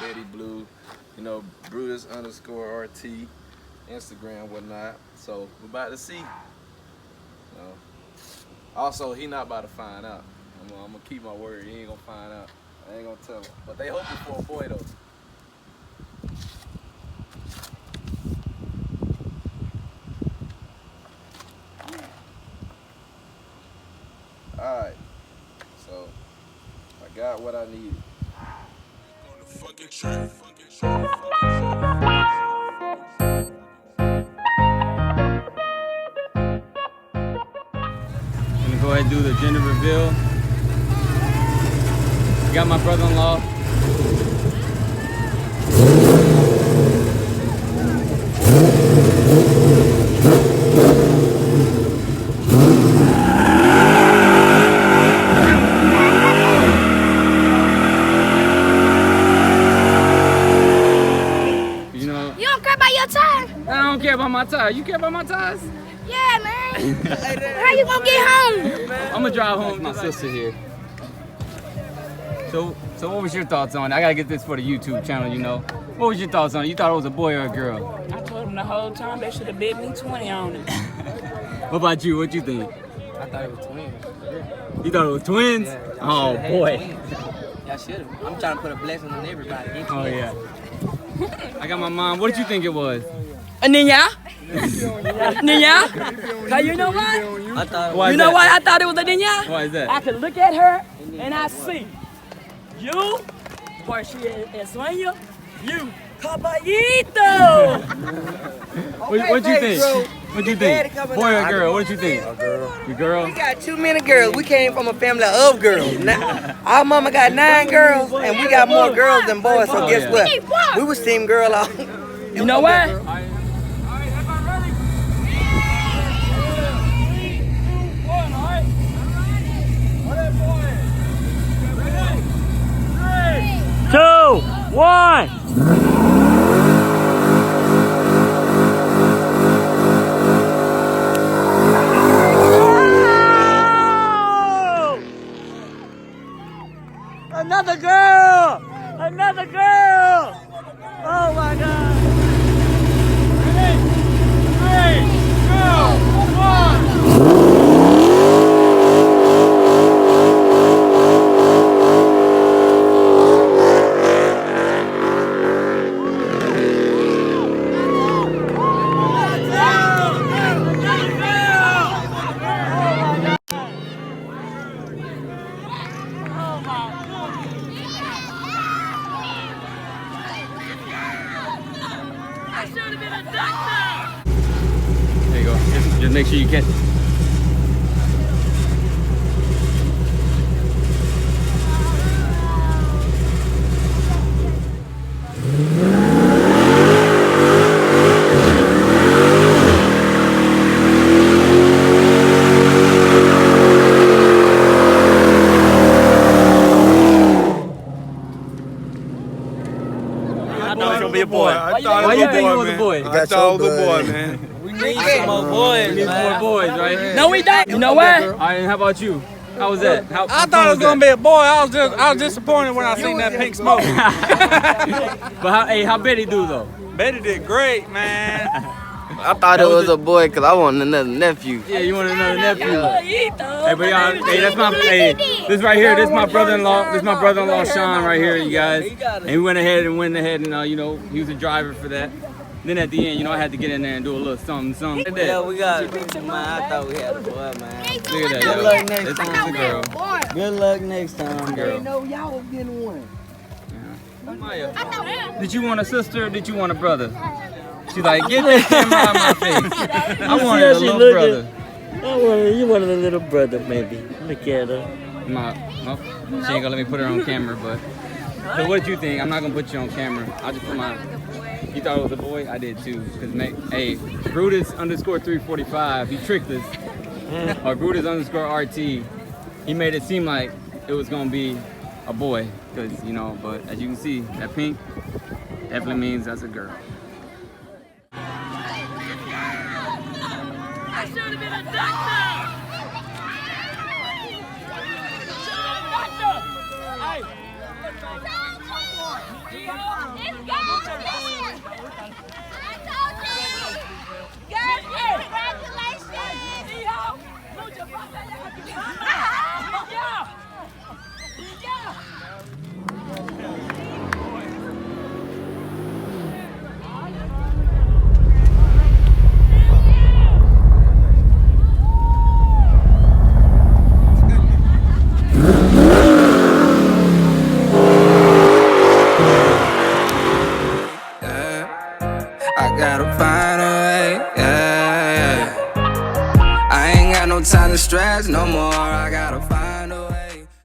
BettyBlue, you know, Brutus_RT, Instagram, whatnot. So we're about to see. Also, he not about to find out. I'm gonna keep my word. He ain't gonna find out. I ain't gonna tell him. But they hoping for a boy though. Alright. So I got what I needed. I'm gonna go ahead and do the gender reveal. Got my brother-in-law. You know, You don't care about your tire? I don't care about my tire. You care about my tires? Yeah, man. How you gonna get home? I'm gonna drive home with my sister here. So what was your thoughts on it? I gotta get this for the YouTube channel, you know. What was your thoughts on it? You thought it was a boy or a girl? I told them the whole time they should have bid me 20 on it. What about you? What you think? I thought it was twins. You thought it was twins? Yeah, oh boy. Y'all should have. I'm trying to put a blessing on everybody. Oh yeah. I got my mom. What did you think it was? Ninya? Ninya? Cause you know what? I thought Why is You know that? why I thought it was a ninya? Why is that? I could look at her and I see you, where she is sueño, you, caballito. What you think? What you think? Boy or girl? What did you think? A girl. You girl? We got too many girls. We came from a family of girls. Now, our mama got 9 girls, and we got more girls than boys. So guess what? We was team girl out. You know what? Two, one. Another girl! Another girl! Oh my God! 3, 2, 1! There you go. Just make sure you catch it. I thought it was gonna be a boy. Why you think it was a boy? I thought it was a boy, man. we need some more boys, We need more boys, right? No, we don't. You know what? All right, and how about you? How was that? I thought it was gonna be a boy. I was disappointed when I seen that pink smoke. But how Betty do though? Betty did great, man. I thought it was a boy because I wanted another nephew. Yeah, you want another nephew? Hey, but y'all, hey, that's my, hey, this right here, this my brother-in-law. This is my brother-in-law Sean right here, you guys. And we went ahead and you know, he was a driver for that. Then at the end, you know, I had to get in there and do a little something. Look at Yeah, that. we got man. I thought we had a boy, man. Look at Good luck that. next This time. one's a girl. Good luck next time, Girl. know y'all was getting one. Maya, did you want a sister or did you want a brother? She's like, get that camera out of my face. I wanted a little brother. You wanted a little brother, maybe. Look at her. Well, she ain't gonna let me put her on camera, but. So what did you think? I'm not gonna put you on camera. I just put my. You thought it was a boy? I did too. Cause hey, Brutus_345, he tricked us. Or Brutus_RT, he made it seem like it was gonna be a boy. Cause you know, but as you can see, that pink definitely means that's a girl. I should have been a doctor! Hey! I gotta find a way, yeah. I ain't got no time to stress no more. I gotta find